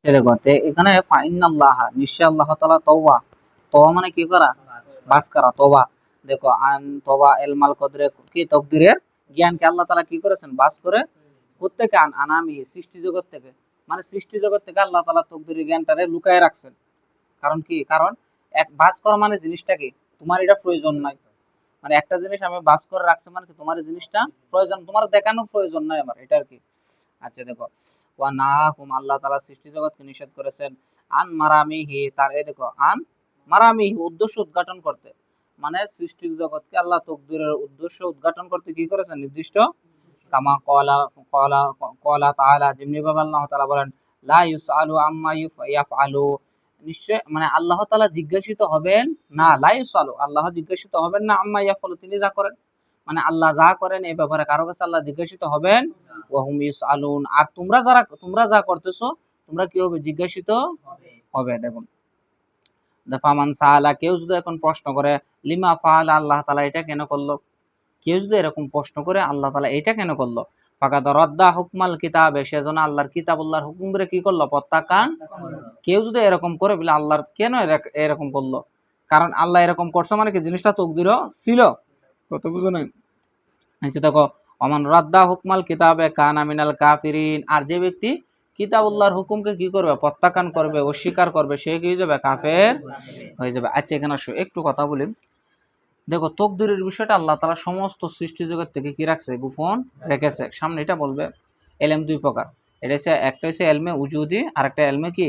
দেখো এখানে ফাইনাল্লাহ, নিশ্চয় আল্লাহ তাআলা তওবা, তওবা মানে কি করা, বাস করা, তওবা। দেখো আন তওবা এলমাল কদরে, কি তকদিরের জ্ঞানকে আল্লাহ তাআলা কি করেছেন, বাস করে প্রত্যেকে আনামি সৃষ্টি জগৎ থেকে, মানে সৃষ্টি জগৎ থেকে আল্লাহ তাআলা তকদিরের জ্ঞানটারে লুকায় রাখছেন। কারণ কি, কারণ এক বাস করা মানে জিনিসটা কি, তোমার এটা প্রয়োজন নাই, মানে একটা জিনিস আমি বাস করে রাখছি মানে কি তোমার এই জিনিসটা প্রয়োজন, তোমার দেখানোর প্রয়োজন নাই আমার, এটা আর কি। আচ্ছা দেখো, ওয়া নাহাকুম, আল্লাহ তাআলা সৃষ্টি জগৎকে নিষেধ করেছেন, আন মারামিহি, তার এই দেখো আন মারামিহি, উদ্দেশ্য উদ্ঘাটন করতে, মানে সৃষ্টি জগৎকে আল্লাহ তকদিরের উদ্দেশ্য উদ্ঘাটন করতে কি করেছেন, নির্দিষ্ট। কামা কলা কলা কলা তাআলা, যেমনি ভাবে আল্লাহ তাআলা বলেন লা ইউসআলু আম্মা ইয়াফআলু, নিশ্চয় মানে আল্লাহ তাআলা জিজ্ঞাসিত হবেন না, লা ইউসআলু, আল্লাহ জিজ্ঞাসিত হবেন না, আম্মা ইয়াফআলু, তিনি যা করেন, মানে আল্লাহ যা করেন এই ব্যাপারে কারো কাছে আল্লাহ জিজ্ঞাসিত হবেন, ওয়া হুম ইউসআলুন, আর তোমরা যা করতেছো তোমরা কি হবে, জিজ্ঞাসিত হবে। দেখুন ফামান সাআলা, কেউ যদি এখন প্রশ্ন করে, লিমা ফাআলা, আল্লাহ তাআলা এটা কেন করলো, কেউ যদি এরকম প্রশ্ন করে আল্লাহ তাআলা এটা কেন করলো, ফাকাদ রাদ্দা হুকমাল কিতাবে, সেজন্য আল্লাহর কিতাবুল্লাহর হুকুমরে কি করলো, প্রত্যাখ্যান। কেউ যদি এরকম করে বলে আল্লাহর কেন এরকম করলো, কারণ আল্লাহ এরকম করছে মানে কি জিনিসটা তকদিরও ছিল, কত বুঝো নাই। নিচে দেখো, অমান রাদ্দা হুকমাল কিতাবে কানা মিনাল কাফিরিন, আর যে ব্যক্তি কিতাবুল্লাহর হুকুমকে কি করবে, প্রত্যাখ্যান করবে, অস্বীকার করবে, সে কি হয়ে যাবে, কাফের হয়ে যাবে। আচ্ছা এখানে একটু কথা বলি। দেখো তকদিরের বিষয়টা আল্লাহ তাআলা সমস্ত সৃষ্টি জগৎ থেকে কি রাখছে, গোপন রেখেছে। সামনে এটা বলবে এলম দুই প্রকার, এটা হচ্ছে একটা হচ্ছে এলমে উজুদি, আর একটা এলমে কি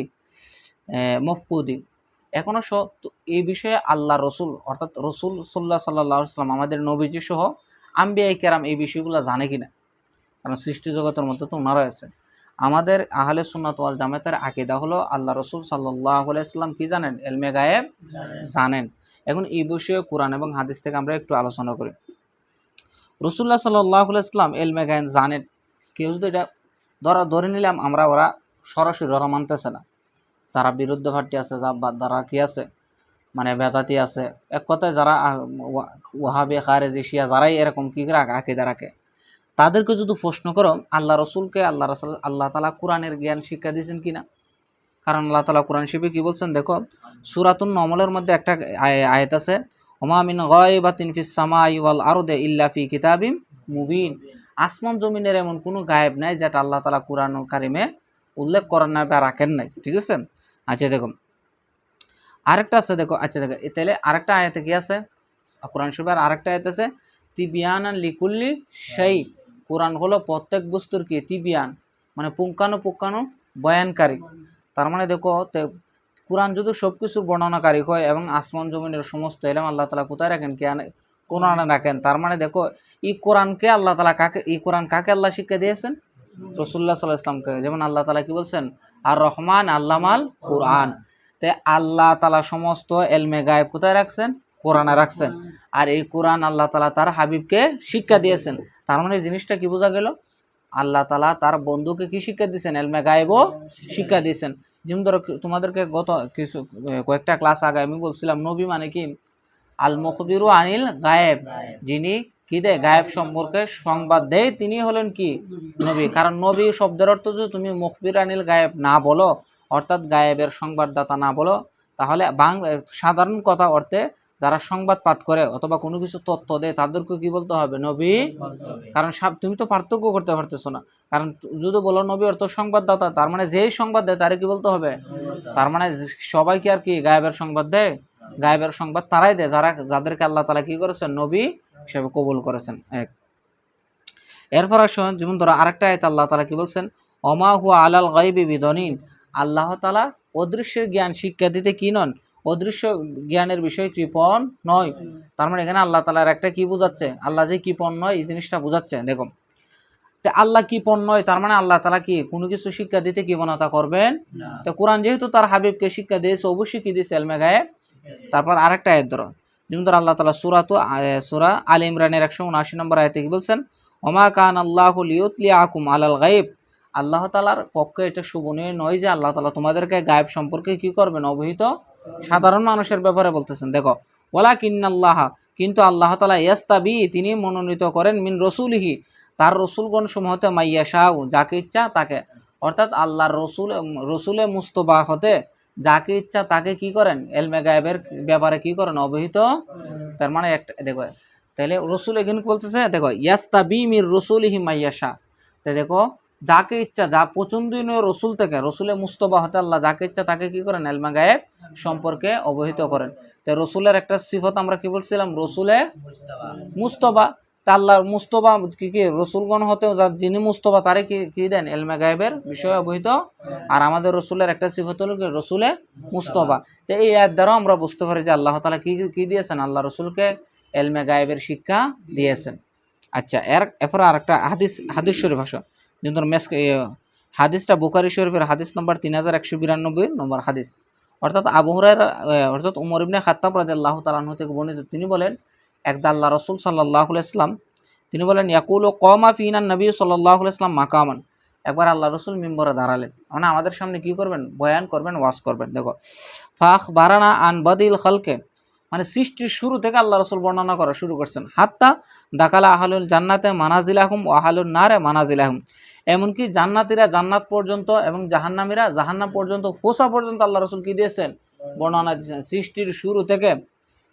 মফকুদি। এখনো এই বিষয়ে আল্লাহ রসুল, অর্থাৎ রসুল সাল্লাল্লাহু আলাইহি ওয়াসাল্লাম, আমাদের নবীজি সহ আম্বিয়ায়ে কেরাম এই বিষয়গুলো জানে কিনা, কারণ সৃষ্টি জগতের মধ্যে তো ওনারা আছে। আমাদের আহলে সুন্নাত ওয়াল জামাতের আকীদা হলো আল্লাহ রসুল সাল্লাল্লাহু আলাইহি ওয়াসাল্লাম কি জানেন, এলমে গায়েব জানেন। এখন এই বিষয়ে কোরআন এবং হাদিস থেকে আমরা একটু আলোচনা করি। রাসূলুল্লাহ সাল্লাল্লাহু আলাইহি ওয়াসাল্লাম এলমে গায়েব জানেন, কেউ যদি এটা ধরে নিলাম আমরা, ওরা সরাসরি ওরা মানতেছে না, যারা বিরুদ্ধ পার্টি আছে, যারা কি আছে, মানে বেদাতি আছে, এক কথায় যারা ওয়াহাবি খারেজি শিয়া যারাই এরকম কি রাখে, আকীদা রাখে, তাদেরকে যদি প্রশ্ন করো আল্লাহ রসুলকে আল্লাহ তাআলা কোরআনের জ্ঞান শিক্ষা দিয়েছেন কিনা, কারণ আল্লাহ তাআলা কোরআন শরীফে কি বলছেন, দেখো সূরাতুন নমলের মধ্যে একটা আয়াত আছে, ওমা মিন গায়বাতিন ফিস সামাই ওয়াল আরদি ইল্লা ফি কিতাবিম মুবিন, আসমান জমিনের এমন কোনো গায়েব নাই যেটা আল্লাহ তাআলা কোরআন কারিমে উল্লেখ করেন না বা রাখেন নাই, ঠিক আছে। আচ্ছা দেখো আরেকটা আছে, দেখো আচ্ছা দেখো তাহলে আরেকটা আয়াতে কি আছে, কোরআন শরীফের আরেকটা আয়াত আছে, তিবিয়ানান লিকুল্লি শাই, কোরআন হলো প্রত্যেক বস্তুর কি তিবিয়ান, মানে পুঙ্খানু বয়ানকারী। তার মানে দেখো কোরআন যদি সব কিছুর বর্ণনাকারী হয় এবং আসমান জমিনের সমস্ত এলম আল্লাহ তাআলা কোথায় রাখেন, কোরআনে রাখেন, তার মানে দেখো এই কোরআনকে আল্লাহ তাআলা কোরআন কাকে আল্লাহ শিক্ষা দিয়েছেন, রাসূলুল্লাহ সাল্লাল্লাহু আলাইহি ওয়াসাল্লামকে। যেমন আল্লাহ তাআলা কি বলছেন, আর রহমান আল্লামাল কোরআন, তে আল্লাহ তাআলা সমস্ত এলমে গায়েব কোথায় রাখছেন, কোরআনে রাখছেন, আর এই কোরআন আল্লাহ তাআলা তার হাবিবকে শিক্ষা দিয়েছেন। তার মানে জিনিসটা কি বোঝা গেল, আল্লাহ তাআলা তার বন্ধুকে কি শিক্ষা দিয়েছেন, এলমে গায়েবও শিক্ষা দিয়েছেন। যেমন ধরো তোমাদেরকে গত কয়েকটা ক্লাস আগে আমি বলছিলাম, নবী মানে কি আল মুখবিরু আনিল গায়েব, যিনি কি দেয়, গায়েব সম্পর্কে সংবাদ দেয়, তিনি হলেন কি নবী। কারণ নবী শব্দের অর্থ যদি তুমি মুখবির আনিল গায়েব না বলো, অর্থাৎ গায়েবের সংবাদদাতা না বলো, তাহলে সাধারণ কথা অর্থে যারা সংবাদ পাঠ করে অথবা কোনো কিছু তথ্য দেয় তাদেরকে কি বলতে হবে, নবী। কারণ তুমি তো পার্থক্য করতে পারতেছো না, কারণ যদি বলো নবী অর্থ সংবাদদাতা, তার মানে যেই সংবাদ দেয় তারে কি বলতে হবে, তার মানে সবাই কি আর কি গায়েবের সংবাদ দেয়, গায়েবের সংবাদ তারাই দেয় যাদেরকে আল্লাহ তাআলা কি করেছেন, নবী হিসেবে কবুল করেছেন। এক এরপর আসুন, যেমন ধরো আরেকটা আয়াত আল্লাহ তাআলা কি বলছেন, ওমা হুয়া আলাল গায়বি বিদনিন, আল্লাহ তাআলা অদৃশ্যের জ্ঞান শিক্ষা দিতে কি নন, অদৃশ্য জ্ঞানের বিষয় কৃপণ নয়। তার মানে এখানে আল্লাহ তাআলার একটা কি বোঝাচ্ছে, আল্লাহ যে কৃপণ নয় এই জিনিসটা বোঝাচ্ছে। দেখো তো আল্লাহ কৃপণ নয়, তার মানে আল্লাহ তাআলা কি কোনো কিছু শিক্ষা দিতে কৃপণতা করবেন না। তো কোরআন যেহেতু তার হাবিবকে শিক্ষা দিয়েছে, অবশ্যই কি দিয়েছে, এলমে গায়েব। তারপর আরেকটা আয়াত ধরো, যেমন ধরো আল্লাহ তাআলা সূরা আলে ইমরানের 179 নম্বর আয়াতে কি বলছেন, ওমা কান আল্লাহু লিয়ুতলিআকুম আলাল গায়ব, আল্লাহ তাআলার পক্ষে এটা শোভনীয় নয় যে আল্লাহ তাআলা তোমাদেরকে গায়েব সম্পর্কে কি করবেন, অবহিত, সাধারণ মানুষের ব্যাপারে বলতেছেন। দেখো ওয়ালাকিন্নাল্লাহ, কিন্তু আল্লাহ তাআলা ইয়াস্তাবি, তিনি মনোনীত করেন, মিন রাসূলিহি, তার রসুলগণ সমূহতে মাইয়াশাউ, যাকে ইচ্ছা তাকে, অর্থাৎ আল্লাহর রসুলে মুস্তফা হতে যাকে ইচ্ছা তাকে কি করেন এলমে গায়েবের ব্যাপারে কি করেন অবহিত। তার মানে একটা দেখো, তাহলে রসুল এখানে বলতেছে দেখো ইয়াস্তাবি মির রসুলিহি মাইয়াশা, তো দেখো যাকে ইচ্ছা যা পছন্দনীয় রসুল থেকে রসুলে মুস্তফা হতে আল্লাহ যাকে ইচ্ছা তাকে কি করেন এলমে গায়েব সম্পর্কে অবহিত করেন। তো রসুলের একটা সিফত আমরা কি বলছিলাম, রসুলে মুস্তফা। তা আল্লাহর মুস্তফা কি কি রসুলগণ হতেও যিনি মুস্তফা তারে কি দেন এলমে গায়েবের বিষয়ে অবহিত। আর আমাদের রসুলের একটা সিফত হলো কি রসুলে মুস্তফা। তো এই আয়াত দ্বারাও আমরা বুঝতে পারি যে আল্লাহ তাআলা কি দিয়েছেন, আল্লাহ রসুলকে এলমে গায়েবের শিক্ষা দিয়েছেন। আচ্ছা, এরপরে আর একটা হাদিস শরীফ আসো, যেমন হাদিসটা বুখারী শরীফের হাদিস নম্বর 3192 নম্বর হাদিস। অর্থাৎ আবু হুরায়রা অর্থাৎ উমর ইবনে খাত্তাব রাদিয়াল্লাহু তাআলা আনহু থেকে বর্ণিত, তিনি বলেন একদা আল্লাহ রসুল সাল্লাল্লাহু আলাইহি ওয়াসাল্লাম তিনি বলেন ইয়াকুলু কমা ফিনা নবী সাল্লাল্লাহু আলাইহি ওয়াসাল্লাম মাকামান, একবার আল্লাহ রসুল মিম্বরে দাঁড়ালেন, মানে আমাদের সামনে কি করবেন, বয়ান করবেন, ওয়াজ করবেন। দেখো ফাখ বারানা আন বাদিল খালকে, মানে সৃষ্টির শুরু থেকে আল্লাহ রসুল বর্ণনা করা শুরু করছেন। হাত্তা দাকালা আহলুল জান্নাতে মানাজিলাহুম ওয়া আহলুন নারে মানাজিলাহুম, এমনকি জান্নাতীরা জান্নাত পর্যন্ত এবং জাহান্নামীরা জাহান্নাম পর্যন্ত পৌঁছা পর্যন্ত আল্লাহ রসুল কি দিয়েছেন, বর্ণনা দিয়েছেন। সৃষ্টির শুরু থেকে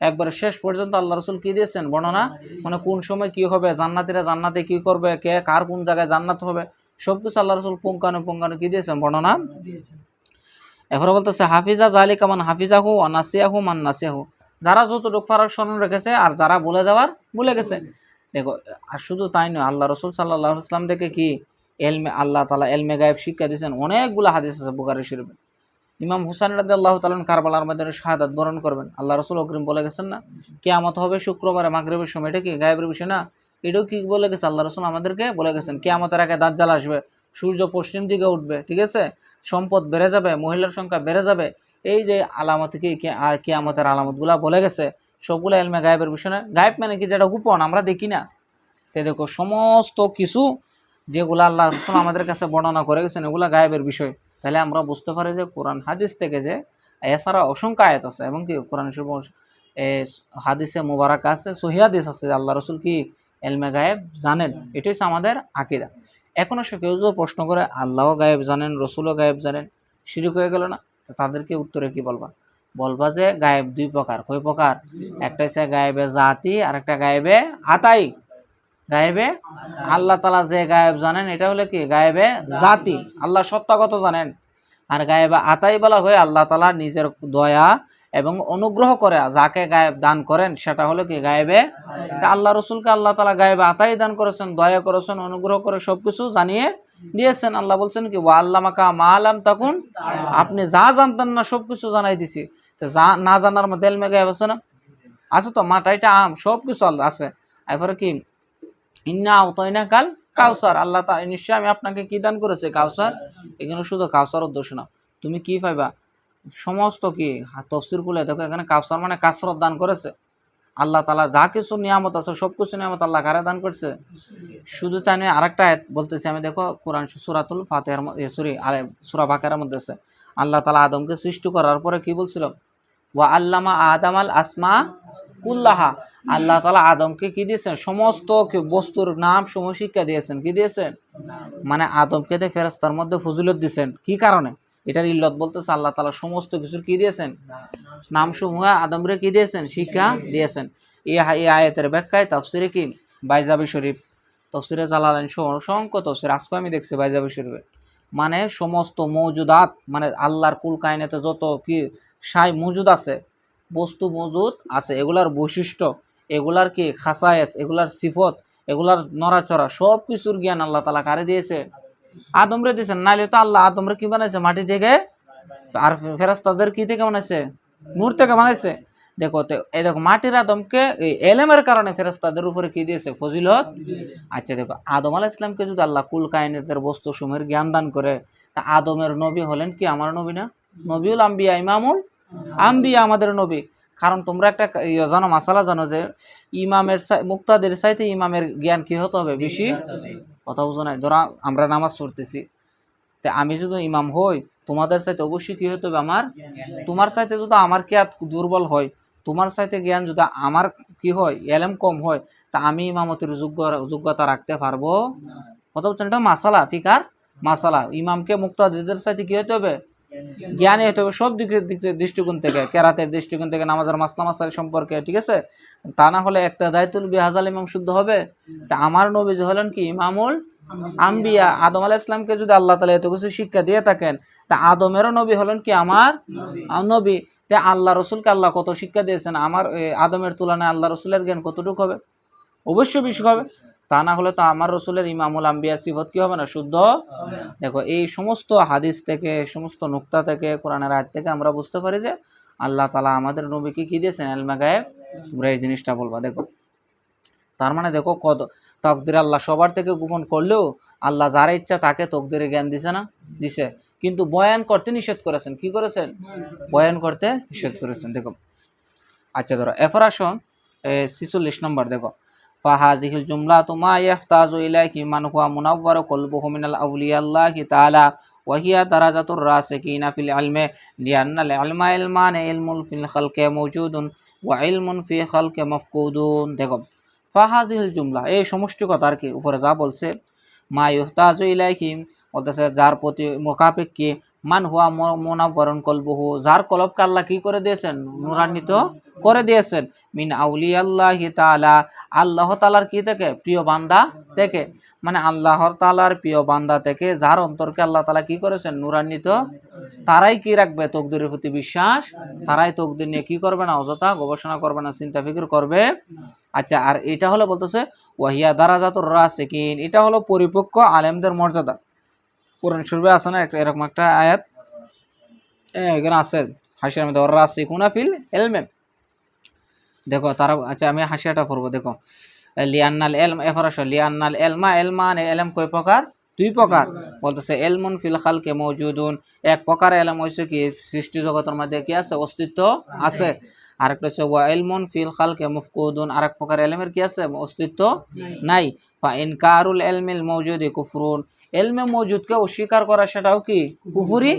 একবারে শেষ পর্যন্ত আল্লাহ রসুল কি দিয়েছেন বর্ণনা, মানে কোন সময় কি হবে, জান্নাতীরা জান্নাতে কি করবে, কে কার কোন জায়গায় জান্নাত হবে, সবকিছু আল্লাহ রসুল পুঙ্খানু কি দিয়েছেন বর্ণনা। এরপরে বলতেছে হাফিজা যালিকা মান হাফিজাহু ওয়া নাসিয়াহু মান নাসিয়াহু, যারা যতটুকু পারার স্মরণ রেখেছে আর যারা ভুলে যাওয়ার ভুলে গেছে। দেখো আর শুধু তাই নয়, আল্লাহ রসুল সাল্লাল্লাহু আলাইহি ওয়াসাল্লাম থেকে কি আল্লাহ তাআলা এলমে গায়েব শিক্ষা দিয়েছেন। অনেকগুলো হাদিস আছে বুখারী শরীফে। ইমাম হুসাইন রাদিয়াল্লাহু তাআলা কারবালার ময়দানে শাহাদাত বরণ করবেন, আল্লাহ রসুল অগ্রিম বলে গেছেন না, কিয়ামত হবে শুক্রবারে মাগরিবের সময়, এটা কি গায়েবের বিষয় না, এটাও কি বলে গেছে আল্লাহ রসুল আমাদেরকে বলে গেছেন। কিয়ামতের আগে দাজ্জাল আসবে, সূর্য পশ্চিম দিকে উঠবে, ঠিক আছে, সম্পদ বেড়ে যাবে, মহিলার সংখ্যা বেড়ে যাবে, এই যে আলামত কি কিয়ামতের আলামতগুলা বলে গেছে, সবগুলো এলমে গায়েবের বিষয় না। গায়েব মানে কি, যেটা গোপন আমরা দেখি না। তো দেখো সমস্ত কিছু যেগুলো আল্লাহ রসুল আমাদের কাছে বর্ণনা করে গেছেন এগুলো গায়েবের বিষয়। তাহলে আমরা বুঝতে পারি যে কোরআন হাদিস থেকে যে এছাড়া অসংখ্য আয়াত আছে এবং কি কোরআন হাদিসে মুবারাক আছে, সহিহ হাদিস আছে, আল্লাহ রসুল কি এলমে গায়েব জানেন। এটাই হচ্ছে আমাদের আকীদা। এখনো সে কেউ যদি প্রশ্ন করে আল্লাহও গায়েব জানেন রসুলও গায়েব জানেন, শিরক হয়ে গেল না? তাদেরকে উত্তরে কি বলবা যে গায়েব দুই প্রকার। কয় প্রকার? একটা হচ্ছে গায়েবে জাতি আর একটা গায়েবে আতাই। গায়েবে আল্লাহ তাআলা যে গায়েব জানেন এটা হলো কি গায়েবে জাতি, আল্লাহ সত্তাগত জানেন। আর গায়েবে আতাই বলা হয় আল্লাহ তাআলা নিজের দয়া এবং অনুগ্রহ করে যাকে গায়েব দান করেন সেটা হলো কি গায়েবে। তা আল্লাহ রসুলকে আল্লাহ তাআলা গায়েবে আতাই দান করেছেন, দয়া করেছেন, অনুগ্রহ করে সবকিছু জানিয়ে দিয়েছেন। আল্লাহ বলছেন কি ওয়া আল্লামাকা মা লাম তাকুন, আপনি যা জানতেন না সবকিছু জানাই দিছি। তো যা না জানার মধ্যে এলমে গায়েব আছে না? আছে তো, মাটাইটা আম সবকিছু আল্লাহ আছে। এরপরে কি ইন্না আওতাইনা কাল কাউসার, আল্লাহ তা নিশ্চয় আমি আপনাকে কি দান করেছে, কাউসার। এখানে শুধু কাউসার উদ্দেশ্য না, তুমি কি পাইবা সমস্ত কি তফসির গুলো দেখো, এখানে কাউসার মানে কাসরত দান করেছে। আল্লাহ তাআলা যা কিছু নিয়ামত আছে সবকিছু নিয়ামত আল্লাহ কারে দান করছে। শুধু তাই নয়, আরেকটা আয়াত বলতেছি আমি, দেখো কোরআন সূরাতুল ফাতিহার সূরা বাকারার মধ্যে আছে, আল্লাহ তাআলা আদমকে সৃষ্টি করার পরে কি বলছিল, ওয়া আল্লামা আদামাল আসমা কুল্লাহা, আল্লাহ তাআলা আদমকে কি দিয়েছেন, সমস্ত বস্তুর নাম সমূহ শিক্ষা দিয়েছেন। কি দিয়েছেন? মানে আদমকে দিয়ে ফেরেশতার মধ্যে ফজিলত দিয়েছেন। কি কারণে? এটার ইল্লত বলতেছে আল্লাহ তাআলা সমস্ত কিছুর কি দিয়েছেন, নাম সমূহ আদমরে কি দিয়েছেন, শিক্ষা দিয়েছেন। এই আয়াতের ব্যাখ্যায় তাফসিরে কি বাইজাবি শরীফ, তাফসিরে জালালাইন সহ অসংখ্য তাফসির আজকে আমি দেখছি বাইজাবি শরীফে, মানে সমস্ত মওজুদাত মানে আল্লাহর কুল কায়নাতে যত কি মওজুদ আছে, বস্তু মজুদ আছে, এগুলার বৈশিষ্ট্য, এগুলার কি খাসায়েস, এগুলার সিফত, এগুলার নড়াচড়া সব কিছুর জ্ঞান আল্লাহ তাআলা কারে দিয়েছে, আদমরে দিয়েছেন। নাইলে তো আল্লাহ আদমরে কি বানাইছে, মাটি থেকে, আর ফেরেশতাদের কি থেকে বানাইছে, নূর থেকে বানাইছে। দেখো তো এই দেখো মাটির আদমকে এই এলেমের কারণে ফেরেশতাদের উপরে কি দিয়েছে, ফজিলত। আচ্ছা দেখো আদম আলাইহিস সালামকে যদি আল্লাহ কুল কায়নাতের বস্তু সমূহের জ্ঞান দান করে, তা আদমের নবী হলেন কি আমার নবী না? নবিউল আম্বিয়া ইমামুল আম্বিয়া আমাদের নবী। কারণ তোমরা একটা জানো, মাসালা জানো যে ইমামের মুক্তাদের চাইতে ইমামের জ্ঞান কি হতে হবে বেশি। কথা বুঝো নাই? ধরো আমরা নামাজ পড়তেছি, তা আমি যদি ইমাম হই তোমাদের চাইতে অবশ্যই কি হতে হবে আমার, তোমার চাইতে যদি আমার কি দুর্বল হয়, তোমার চাইতে জ্ঞান যদি আমার কি হয় এলেম কম হয়, তা আমি ইমামতির যোগ্যতা রাখতে পারবো। কথা বলছেন, এটা মাসালা ফিকার মাসালা। ইমামকে মুক্তাদিদের সাথে কি হতে হবে? জ্ঞানী হতে হবে, সব দৃষ্টিকোণ থেকে, কেরাতের দৃষ্টিকোণ থেকে, নামাজের মাসলা মাসাইল সম্পর্কে, ঠিক আছে? তা না হলে একটা দায়িত্বুল বিহাজাল ইমাম শুদ্ধ হবে? তা আমার নবী যে হলেন কি ইমামুল আম্বিয়া, আদম আলাইহিস সালামকে যদি আল্লাহ তাআলা এত কিছু শিক্ষা দিয়ে থাকেন, তা আদমেরও নবী হলেন কি আমার নবী। তে আল্লাহ রসুলকে আল্লাহ কত শিক্ষা দিয়েছেন, আমার আদমের তুলনায় আল্লাহ রসুলের জ্ঞান কতটুকু হবে? অবশ্যই বেশি হবে। তা না হলে তো আমার রসুলের ইমামুল আম্বিয়া সিফত কি হবে না? শুদ্ধ। দেখো এই সমস্ত হাদিস থেকে, সমস্ত নুক্তা থেকে, কোরআনের আয়াত থেকে আমরা বুঝতে পারি যে আল্লাহ তাআলা আমাদের নবীকে কি দিয়েছেন? ইলমে গায়েব। তোমরা এই জিনিসটা বলবা। দেখো তার মানে দেখো কত তকদির আল্লাহ সবার থেকে গোপন করলেও আল্লাহ যারা ইচ্ছা তাকে তকদিরে জ্ঞান দিছে না? দিছে। কিন্তু বয়ান করতে নিষেধ করেছেন। কি করেছেন? বয়ান করতে নিষেধ করেছেন। দেখো আচ্ছা ধরো এরপর আসো 46 নম্বর। দেখো ফাহাযিহিল জুমলাতু মা ইয়াহতাজু ইলাইহি মান হুয়া মুনাওয়ারু কলবুহু মিনাল আউলিয়াল্লাহি তাআলা ওয়া হিয়া দারাজাতুর রাসিকিনা ফিল ইলমি লিআন্নাল ইলমা ইলমান ইলমুল ফিল খালকি মাওজুদুন ওয়া ইলমুন ফি খালকি মাফকুদুন। দেখো ফাহাযিহিল জুমলা, এই সমষ্টি কথার কি উপরে যা বলছে, মা ইহতাজু ইলাইহি বলতেছে যার প্রতি মোকাপেক্ষী, মান হুয়া মুনাওয়ারুন কলবুহু, যার কলবকে আল্লাহ কি করে দিয়েছেন? নূরান্বিত করে দিয়েছেন। মিন আউলিয়াল্লাহি তাআলা, আল্লাহ তাআলার কি থেকে? প্রিয় বান্দা থেকে। মানে আল্লাহর তাআলার প্রিয় বান্দা থেকে যার অন্তরকে আল্লাহ তাআলা কি করেছেন? নূরান্বিত, তারাই কি রাখবে? তকদিরের প্রতি বিশ্বাস। তারাই তকদির নিয়ে কি করবে না? অযথা গবেষণা করবে না, চিন্তা ফিকির করবে। আচ্ছা আর এটা হলো বলতেছে ওয়াহিয়া দারাজাতুর রাসিকিন, এটা হলো পরিপক্ক আলেমদের মর্যাদা। কোরআন শরীফে আছে না এরকম একটা আয়াত? এখানে আছে হাসিয়ার মধ্যে, ওর রাসিকুনা ফিল ইলমি। দেখো তারা, আচ্ছা আমি হাসিয়াটা পড়বো। দেখো লিয়ান্নাল এলম, এফরাশ লিয়ান্নাল এলমা, এলমান এলম কয় প্রকার? দুই প্রকার। বলতেছে এলমুন ফিল খালকি মাওজুদুন, এক প্রকার এলম হইছে কি সৃষ্টি জগতের মধ্যে কি আছে? অস্তিত্ব আছে। আরেকটা হচ্ছে ওয়া ইলমুন ফিল খালকি মাফকুদুন, আরেক প্রকার এলমের কি আছে? অস্তিত্ব নাই। ফা ইনকারুল ইলমিল মাওজুদি কুফরুন, এলমে মওজুদকে অস্বীকার করা সেটাও কি কুফরি।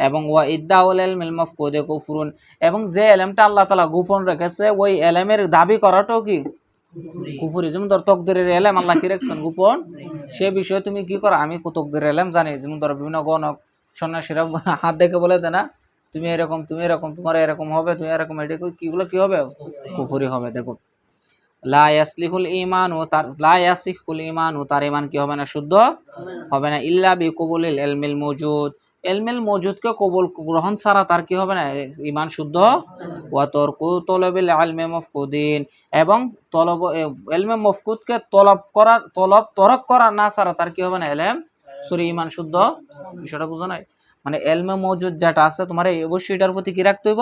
এবং ওয়া ইদ্দাউল ইলমিল মাফকুদি কুফরুন, এবং যে এলমটা আল্লাহ তাআলা গোপন রেখেছে ওই এলমের দাবি করাটাও কি কুফরি। যেমন ধর তকদিরের এলেম আল্লাহ কি রাখছেন? গোপন। সে বিষয়ে তুমি কি করো? আমি তকদিরের এলেম জানি। যেমন ধর বিভিন্ন গণক সন্ন্যাসীরা হাত দেখে বলে দেয় না, তুমি এরকম, তুমি এরকম, তোমার এরকম হবে, তুমি এরকম, এটা কিগুলো কি হবে? কুফরি হবে। দেখো লা ইয়াসলিহুল ঈমানু, তার লা ইয়াসিহুল ঈমানু, তার ঈমান কি হবে না? শুদ্ধ হবে না। ইল্লা বিকবুলিল ইলমিল মাওজুদ, ইলমিল মাওজুদকে কবুল গ্রহণ ছাড়া তার কি হবে না? ঈমান শুদ্ধ। ওয়া তারকু তলবিল ইলমি মাফকুদিন, এবং তলব ইলমে মাফকুদকে তরক করা না ছাড়া তার কি হবে না? ইলম সরি ঈমান শুদ্ধ। বিষয়টা বুঝো নাই? মানে এলমে মওজুদ যেটা আছে তোমার অবশ্যই এটার প্রতি কি রাখতে হইব?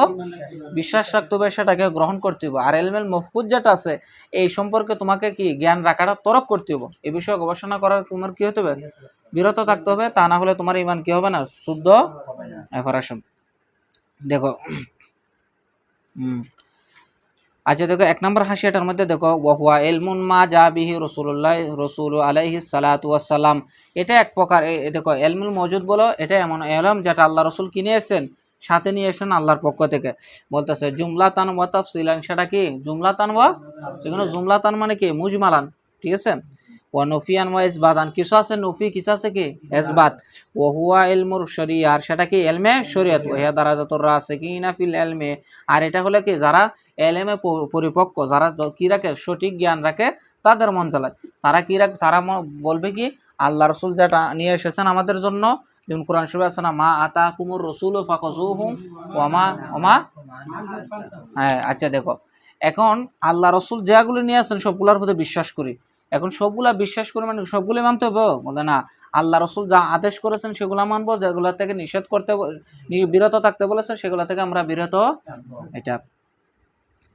বিশ্বাস রাখতে হবে, সেটাকে গ্রহণ করতে হইব। আর এলমেল মফকুদ যেটা আছে এই সম্পর্কে তোমাকে কি জ্ঞান রাখাটা তরক করতে হইব। এই বিষয়ে গবেষণা করার তোমার কি হতে হবে? বিরত থাকতে হবে। তা না হলে তোমার ঈমান কি হবে না? শুদ্ধ। এরপর আসুন দেখো আচ্ছা দেখো 1 নম্বর হাসিয়াটার মধ্যে দেখো ওয়াহুয়া ইলমুন মা জা বিহি রাসূল আলাইহিস সালাতু ওয়াস সালাম, এটা এক প্রকার। দেখো ইলমুল মওজুদ বলো, এটা এমন ইলম যেটা আল্লাহ রাসূল কি নিয়ে এসেছেন? সাথে নিয়ে এসেছেন আল্লাহর পক্ষ থেকে। বলতেছে জুমলাতান ওয়া তাফসিলান, সেটা কি? জুমলাতান ওয়া, এখানে জুমলাতান মানে কি? মুজমালান, ঠিক আছে? ওয়া নফিয়ান ওয়া ইসবাতান, কিছু আছে নফি, কিছু আছে কি ইসবাত। ওয়া হুয়া ইলমুর শরিয়া, আর সেটা কি? ইলমে শরিয়ত। ওয়া হিয়া দারাজাতুর রাসিকিনা ফিল ইলমি, আর এটা হলো কি যারা এলেমে পরিপক্ক, যারা কি রাখে? সঠিক জ্ঞান রাখে, তাদের মন চালায়। তারা কি রাখে? তারা বলবে কি আল্লাহ রসুল যেটা নিয়ে এসেছেন আমাদের জন্য, যেমন কোরআন শরীফে আছে না, মা আতাকুমুর রাসূলু ফাখুযুহু ওয়া মা ওমা। হ্যাঁ আচ্ছা দেখো এখন আল্লাহ রসুল যেগুলো নিয়ে আসছেন সবগুলোর প্রতি বিশ্বাস করি। এখন সবগুলা বিশ্বাস করি মানে সবগুলো মানতে হবে? বলে না, আল্লাহ রসুল যা আদেশ করেছেন সেগুলো মানবো, যেগুলো থেকে নিষেধ করতে বিরত থাকতে বলেছেন সেগুলো থেকে আমরা বিরত। এটা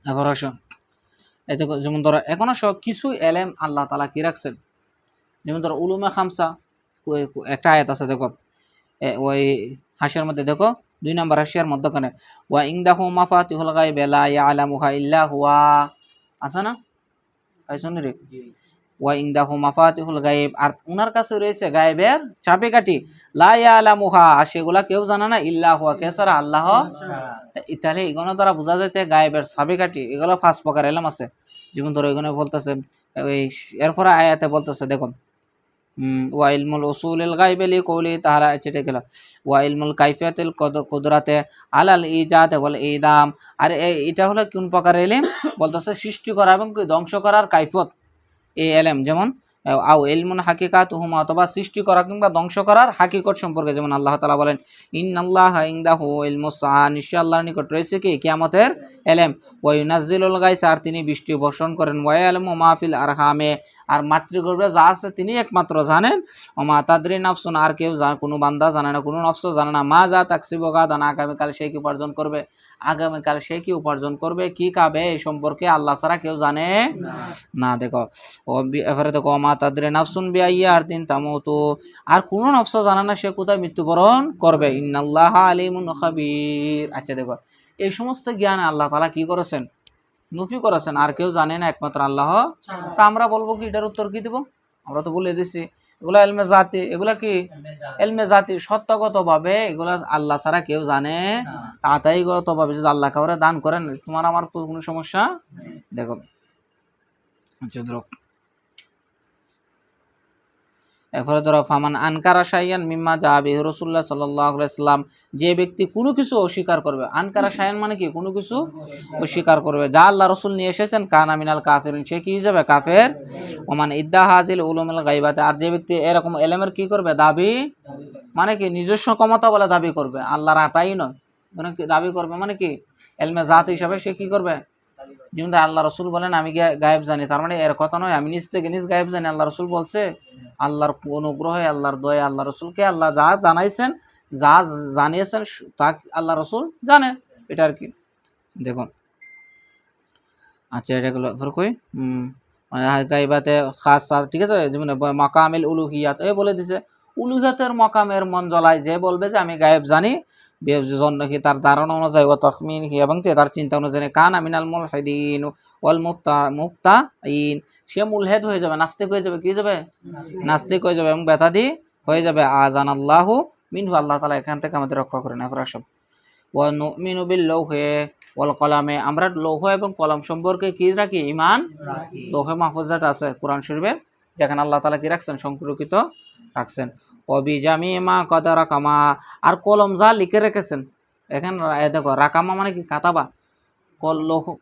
এবার আসো এতে যেমন ধরো এখন আসো কিছু এলেম আল্লাহ তাআলা কি রাখছেন, যেমন ধরো উলুমে খামসা, একটা আয়াত আছে দেখো ওই হাসিয়ার মধ্যে। দেখো 2 নম্বর হাসিয়ার মধ্যখানে ওয়া ইনদাহু মাফাতিহুল গায়বি লা ইয়ালামুহা ইল্লা হুয়া, আছে না? পাইছো রে? ওয়া ইনদাহু মাফাতিহুল গায়ব, আর উনার কাছে রয়েছে গায়েবের চাবিকাঠি। লা ইয়ালামুহা, আর সেগুলা কেউ জানে না, ইল্লা হুয়া, কে ছাড়া? আল্লাহ। তাহলে এগুলো দ্বারা বোঝা যাইতে গায়েবের চাবিকাঠি এগুলো 5 প্রকার এলম আছে। যেমন ধরো এখানে বলতেছে ওই এরপরে আয়াতে বলতেছে দেখো ওয়া ইলমুল উসুলিল গায়বি লিকৌলি তাআলা, এটা গেল। ওয়া ইলমুল কাইফিয়াতিল কুদরাতে আলাল ইজাদ ওয়াল ইদাম। আর এটা হলো কোন প্রকার ইলম? বলতেছে সৃষ্টি করা এবং ধ্বংস করার কাইফিয়ত এই ইলম। যেমন আও ইলমুন হাকিকাতুহুমা, অথবা সৃষ্টি করা কিংবা ধ্বংস করার হাকিকত সম্পর্কে। যেমন আল্লাহ তাআলা বলেন ইন্নাল্লাহা ইনদাহু ইলমুস সাআ, নিশ্চয় আল্লাহর নিকট রয়েছে কি কিয়ামতের ইলম। ওয়া ইউনাজ্জিলুল গায়সা, আর তিনি বৃষ্টি বর্ষণ করেন। ওয়া ইয়ালামু মা ফিল আরহামে, আর মাতৃগর্ভে যা আছে তিনি একমাত্র জানেন। ওয়া মা তাদরি নাফসুন, আর কেউ কোনো বান্দা জানে না, কোনো নফস জানে না। মা যা তাকসিবু গাদান, আগামীকাল সে কি উপার্জন করবে, আগামীকাল সে কি উপার্জন করবে, কি খাবে, এই সম্পর্কে আল্লাহ ছাড়া কেউ জানে না। দেখো এবারে দেখো মা তাদরি নাফসুন বিআইয়ি আরদিন তামুতু, আর কোনো নফস জানে না সে কোথায় মৃত্যুবরণ করবে। ইন্নাল্লাহা আলিমুন খাবীর। আচ্ছা দেখো এই সমস্ত জ্ঞান আল্লাহ তাআলা কি করেছেন? নফি করেছেন, আর কেউ জানে না একমাত্র আল্লাহ। তা আমরা বলবো কি, এটার উত্তর কি দেব? আমরা তো বলে দিছি এগুলা ইলমে জাতি, এগুলা কি ইলমে জাতি, সত্যগতভাবে এগুলা আল্লাহ ছাড়া কেউ জানে। তাতাইগতভাবে যদি আল্লাহ কাউরে দান করেন, তোমার আমার কোনো সমস্যা। দেখো আচ্ছা ধরো এরপরে ধরো ফামান আনকারা শাইয়ান মিম্মা যা বিহি রাসূলুল্লাহ সাল্লাল্লাহু আলাইহি ওয়াসাল্লাম, যে ব্যক্তি কোনো কিছু অস্বীকার করবে। আনকারা শাইয়ান মানে কি, কোনো কিছু অস্বীকার করবে যা আল্লাহ রাসূল নিয়ে এসেছেন, কানা মিনাল কাফিরিন, সে কি যাবে কাফের। ওমান ইদ্দা হাজিল উলুমুল গায়বাতে, আর যে ব্যক্তি এরকম ইলমের কি করবে দাবি, মানে কি নিজস্ব ক্ষমতা বলে দাবি করবে, আল্লাহর আতাই নয়, মানে কি দাবি করবে, মানে কি ইলমে জাত হিসাবে সে কি করবে। যেমন আল্লাহ রসুল বলেন আমি গায়েব জানি, তার মানে এর কথা নয় আমি নিজ থেকে নিজ গায়েব জানি। আল্লাহ রসুল বলছে আল্লাহর অনুগ্রহে, আল্লাহর দয়া, আল্লাহ রসুলকে আল্লাহ যা জানাইছেন, যা জানিয়েছেন তা আল্লাহ রসুল জানেন, এটা আর কি। দেখুন আচ্ছা এটা গুলো কই মানে গাইবাতে খাস, ঠিক আছে। যেমন মাকামিল উলুহিয়াত, এ বলে দিছে উলুহিয়াতের মকামের মন জ্বলায় যে বলবে যে আমি গায়েব জানি, জন্য কি তার ধারণা অনুযায়ী ও তখমিন এবং তার চিন্তা অনুযায়ী কান আমিনাল মুলহিদিন ওয়াল মুফতাইন, সে মুলহেদ হয়ে যাবে, নাস্তিক হয়ে যাবে, কি যাবে নাস্তিক হয়ে যাবে এবং বেতাদি হয়ে যাবে। আজান আল্লাহু মিনহু, আল্লাহ তাআলা এখান থেকে আমাদের রক্ষা করেন। এরপর আসব ওয়া নুমিনু বিল লৌহে ওয়াল কলামে, আমরা লৌহ এবং কলম সম্পর্কে কি রাখি, ঈমান। লৌহে মাহফুজ যেটা আছে কোরআন শরীফে, যেখানে আল্লাহ তাআলা কি রাখছেন, সংরক্ষিত রাখছেন। অবিজামি মা কদা রাকামা, আর কলম যা লিখে রেখেছেন। এখানে দেখো রাকামা মানে কি কাতাবা,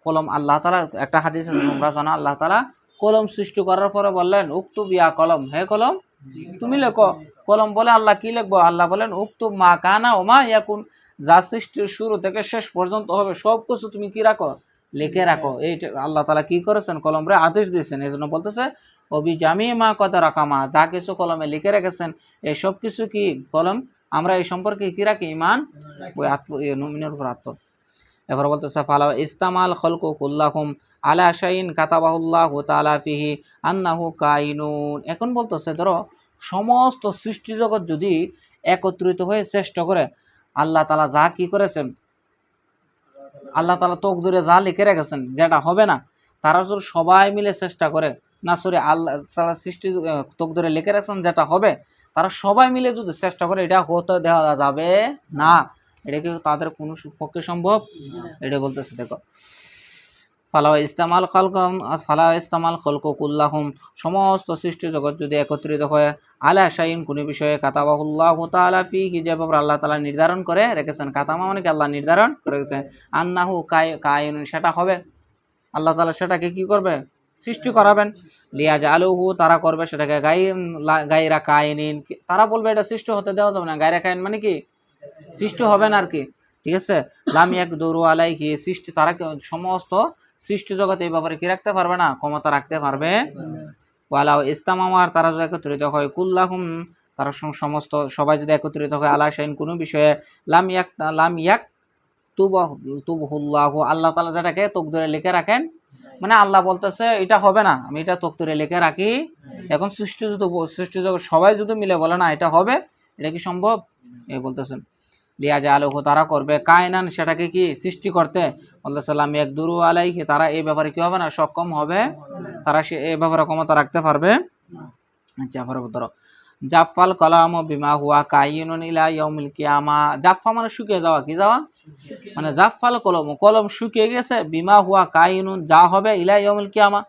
কলম। আল্লাহ তাআলা একটা হাদিস আছে তোমরা জানো, আল্লাহ তাআলা কলম সৃষ্টি করার পরে বললেন উক্তুব ইয়া কলম, হে কলম তুমি লেখো। কলম বলে আল্লাহ কি লিখবো, আল্লাহ বলেন উক্তুব মা কানা ও মা ইয়াকুন, যা সৃষ্টির শুরু থেকে শেষ পর্যন্ত হবে সব কিছু তুমি কি রাখো, লিখে রাখো। এই আল্লাহ তাআলা কি করেছেন, কলমরে আদেশ দিয়েছেন। এই জন্য বলতেছে অবিজামি মা কদা রাকামা, যা কিছু কলমে লিখে রেখেছেন এই সব কিছু কি কলম, আমরা এই সম্পর্কে কি রাখি, ঈমান। ওই মুমিনের উপর আত্ম। এবার বলতেছে ফালা ইস্তামাল খলকু কুল্লাহুম আলা শাইইন কাতাবাহুল্লাহু তাআলা ফিহি আন্নাহু কাইনুন। এখন বলতেছে ধরো সমস্ত সৃষ্টি জগৎ যদি একত্রিত হয়ে চেষ্টা করে, আল্লাহ তাআলা যা কি করেছেন, আল্লাহ তাআলা তকদিরে যা লিখে রেখেছেন যেটা হবে না, তারা যদি সবাই মিলে চেষ্টা করে, না সরি আল্লাহ তাআলা সৃষ্টি তকদিরে লিখে রাখছেন যেটা হবে, তারা সবাই মিলে যদি চেষ্টা করে এটা হতে দেওয়া যাবে না। এটা কি তাদের কোনো পক্ষে সম্ভব? এটা বলতেছে দেখো ফালা ইস্তামাল খলকু কুল্লাহুম, সমস্ত সৃষ্টি জগৎ যদি একত্রিত হয়, আলা শাইইন কোন বিষয়ে, কাতাবাহুল্লাহু তাআলা ফিহি, যে ব্যাপারে আল্লাহ তাআলা নির্ধারণ করে রেখেছেন। কাতামা মানে কি আল্লাহ নির্ধারণ করে রেখেছেন। আন্নাহু কাইনুন, সেটা হবে, আল্লাহ তাআলা সেটাকে কি করবে, সৃষ্টি করাবেন। লিয়াজআলুহু, তারা করবে সেটাকে গায়রা কাইনিন, তারা বলবে এটা সৃষ্টি হতে দেওয়া যাবে না। গায়রা কাইন মানে কি সৃষ্টি হবে না আর কি, ঠিক আছে। লাম ইয়াকদুরু আলাইহি, সৃষ্টি তারা সমস্ত সৃষ্টি জগতে এই ব্যাপারে কি রাখতে পারবে না, ক্ষমতা রাখতে পারবে। ওয়ালাউ ইস্তামাওয়ার, তারা যদি একত্রিত হয়, কুল্লাহুম, তারা সমস্ত সবাই যদি একত্রিত হয়, আলা শাইইন কোনো বিষয়ে, লাম ইয়াক তুবহুল্লাহু, আল্লাহ তাআলা যেটাকে তকদিরে লিখে রাখেন, মানে আল্লাহ বলতেছে এটা হবে না, আমি এটা তকদিরে লিখে রাখি। এখন সৃষ্টি জগৎ সবাই যদি মিলে বলে না এটা হবে, এটা কি সম্ভব? এই বলতেছেন লিয়াজআলুহু, তারা করবে কায়নান, সেটাকে কি সৃষ্টি করতে। বলতেছে লাম ইয়াকদুরু আলাইহি, তারা এই ব্যাপারে কি হবে না, সক্ষম হবে, তারা সে এই ব্যাপারে ক্ষমতা রাখতে পারবে। আচ্ছা ধরো জাফাল কলাম বিমা হুয়া কাইনুন ইলা ইয়াউমিল কিয়ামা, জাফা মানে শুকিয়ে যাওয়া, কি যাওয়া মানে জাফাল কলম, কলম শুকিয়ে গেছে, বিমা হুয়া কাইনুন, যা হবে, ইলা ইয়াউমিল কিয়ামা,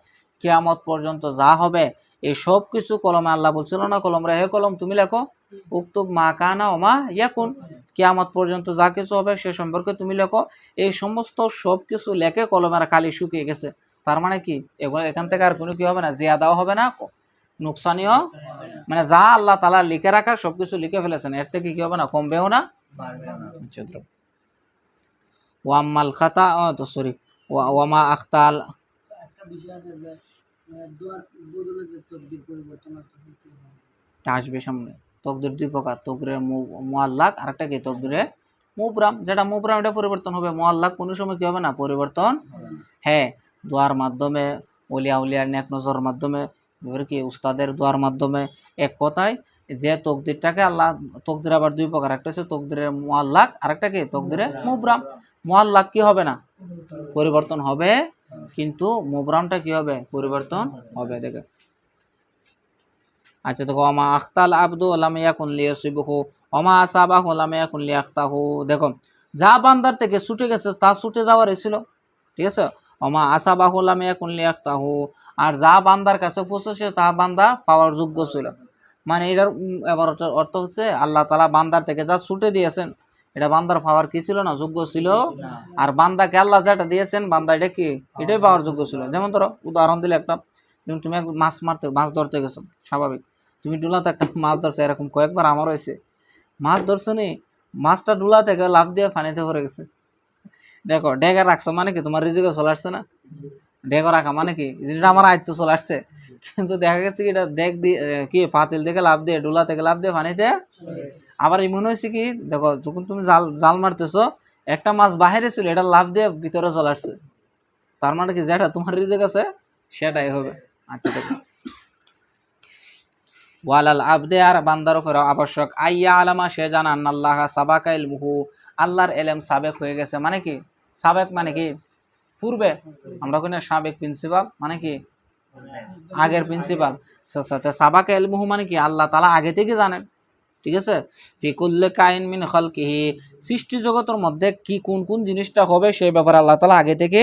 কিয়ামত পর্যন্ত যা হবে, এই সব কিছু কলমে আল্লাহ বলছিল না কলম রে, হে কলম তুমি লেখো, উক্তুব মা কানা ওমা ইয়াকুন, কিয়ামত পর্যন্ত যা কিছু হবে সে সম্পর্কে তুমি লেখো। এই সমস্ত সব কিছু লেখে কলমের কালি শুকিয়ে গেছে। তার মানে কি এগুলো এখান থেকে আর কোনো কি হবে না, জিয়াদাও হবে না, নুকসানিও, মানে যা আল্লাহ তাআলা লিখে রাখার সবকিছু লিখে ফেলেছেন, এর থেকে কি হবে না, কমবেও না বাড়বেও না। ওয়াম্মাল খাতা তো সরি ওয়ামা আখতাল আসবে সামনে। তকদির দুই প্রকার, তকদিরের মুআল্লাক আর একটা কি তকদিরে মুবরাম। যেটা মুবরাম এটা পরিবর্তন হবে, মুআল্লাক কোনো সময় কি হবে না, পরিবর্তন হ্যাঁ দোয়ার মাধ্যমে, ওলিয়া উলিয়ার নেক নজর মাধ্যমে, এবার কি উস্তাদের দোয়ার মাধ্যমে। এক কথায় যে তকদিরটাকে আল্লাহ, তকদির আবার দুই প্রকার, একটা হচ্ছে তকদিরের মুআল্লাক আর একটা কি তকদিরে মুবরাম। মুআল্লাক কি হবে না, পরিবর্তন হবে, কিন্তু মুবরামটা কি হবে, পরিবর্তন হবে। দেখে আচ্ছা দেখো, অমা আখতাল আবদু লাম ইয়াকুন লিয়াসিবহু অমা আসাবাহু লাম ইয়াকুন লিয়াখতাহু। দেখো যা বান্দার থেকে ছুটে গেছে তা ছুটে যাওয়ার ছিল, ঠিক আছে। অমা আসাবাহু লাম ইয়াকুন লিয়াখতাহু, আর যা বান্দার কাছে পৌঁছেছে তা বান্দা পাওয়ার যোগ্য ছিল। মানে এটার এবার অর্থ হচ্ছে আল্লাহ তাআলা বান্দার থেকে যা ছুটে দিয়েছেন এটা বান্দার পাওয়ার কি ছিল না, যোগ্য ছিল। আর বান্দাকে আল্লাহ যেটা দিয়েছেন বান্দা এটা কি, এটাই পাওয়ার যোগ্য ছিল। যেমন ধরো উদাহরণ দিলে একটা, তুমি মাছ ধরতে গেছো, স্বাভাবিক তুমি ডুলাতে একটা মাছ ধরছো, এরকম কয়েকবার আমার হয়েছে, মাছ ধরছো নি, মাছটা ডুলা থেকে লাফ দিয়ে পানিতে পড়ে গেছে। দেখো ডেগা রাখছো মানে কি তোমার রিজিকে চলে আসছে না, ডেগো রাখা মানে কি যেটা আমার আয়ত্ত চলে আসছে, কিন্তু দেখা গেছে কি এটা ডেক দিয়ে কি পাতিল থেকে লাফ দিয়ে, ডুলা থেকে লাফ দিয়ে পানিতে। আবার এমন হয়েছে কি দেখো, যখন তুমি জাল জাল মারতেছো একটা মাছ বাহিরে ছিল, এটা লাফ দিয়ে ভিতরে চলে আসছে। তার মানে কি যেটা তোমার রিজিক আছে সেটাই হবে। আচ্ছা দেখো, ওয়ালাল আবদে আর বান্দার উপর আবশ্যক আইয়া আলামা সে জানান আল্লাহ সাবাকা ইলমুহু, আল্লাহর এলেম সাবেক হয়ে গেছে। মানে কি সাবেক মানে কি পূর্বে, আমরা কোন সাবেক প্রিন্সিপাল মানে কি আগের প্রিন্সিপাল, সাবাকা ইলমুহু মানে কি আল্লাহ তাআলা আগে থেকে জানেন, ঠিক আছে। ফি কুল্লি কাইন মিন খালকিহি, সৃষ্টি জগতের মধ্যে কি কোন কোন জিনিসটা হবে সেই ব্যাপারে আল্লাহ তাআলা আগে থেকে